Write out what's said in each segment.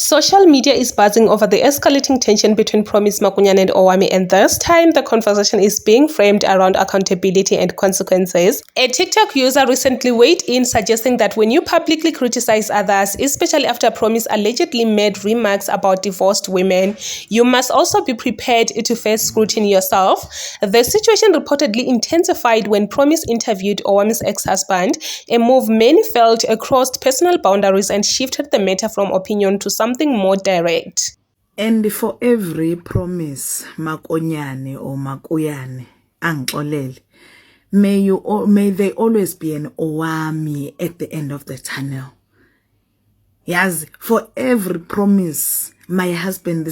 Social media is buzzing over the escalating tension between Promise Makunyane and Owami, and this time the conversation is being framed around accountability and consequences. A TikTok user recently weighed in, suggesting that when you publicly criticize others, especially after Promise allegedly made remarks about divorced women, you must also be prepared to face scrutiny yourself. The situation reportedly intensified when Promise interviewed Owami's ex-husband, a move many felt crossed personal boundaries and shifted the matter from opinion to something more direct. And for every Promise Makonyane or Makuyane angixolele, may there always be an Owami at the end of the tunnel. Yes, for every Promise, my husband,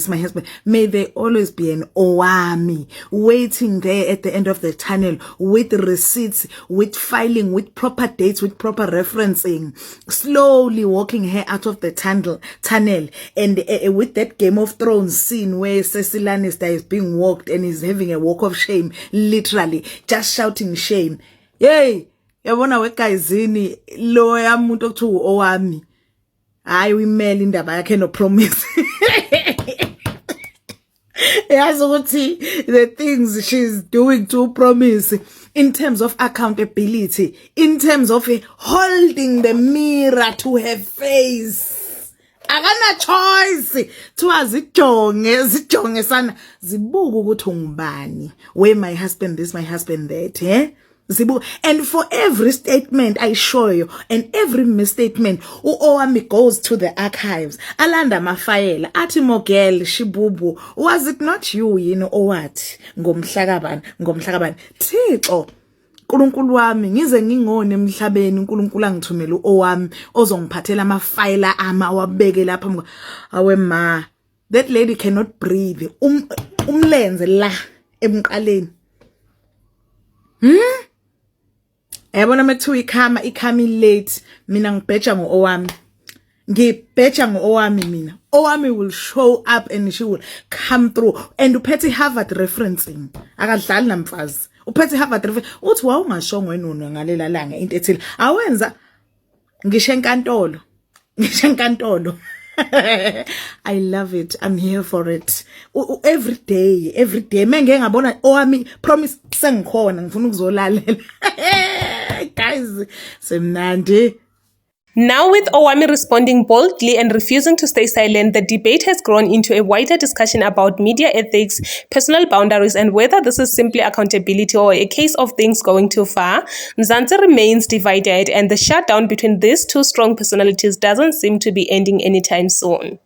may there always be an Owami waiting there at the end of the tunnel with receipts, with filing, with proper dates, with proper referencing, slowly walking her out of the tunnel, and with that Game of Thrones scene where Cersei Lannister is being walked and is having a walk of shame, literally, just shouting shame. Yay! Yabona wegayizini lo yamuntu okuthiwa Owami. Hayi uyimele indaba yakhe no Promise. Yazi ukuthi the things she's doing to Promise in terms of accountability, in terms of holding the mirror to her face. Akana choice to zijonge sana zibuka ukuthi ungubani, where my husband this, my husband that, and for every statement I show you and every misstatement, Owami goes to the archives. Alanda mafayela athi Mogel Shibubu, was it not you or what? Ngomhlakabani Thixo Nkulunkulu wami ngize ngingone emhlabeni uNkulunkulu angithumela Owami ozongiphathela amafayela awabeke lapha awe ma. That lady cannot breathe. Umlenze la emqaleni. Yabona methu ikhama late, mina ngibheja ngo-Owami. Ngibheja ngo-Owami mina. Owami will show up and she will come through. And uphethe Harvard referencing. Akadlali namfazi. Uphethe Harvard referencing. Uthi wawungashongo wena ngalela langa into ethile. Awenza ngisho enkantolo. I love it. I'm here for it. Every day. Menge ngabona Owami Promise sengikhona ngifuna ukuzolalela. Guys, semnandi. Now, with Owami responding boldly and refusing to stay silent, the debate has grown into a wider discussion about media ethics, personal boundaries, and whether this is simply accountability or a case of things going too far. Mzansi remains divided, and the shutdown between these two strong personalities doesn't seem to be ending anytime soon.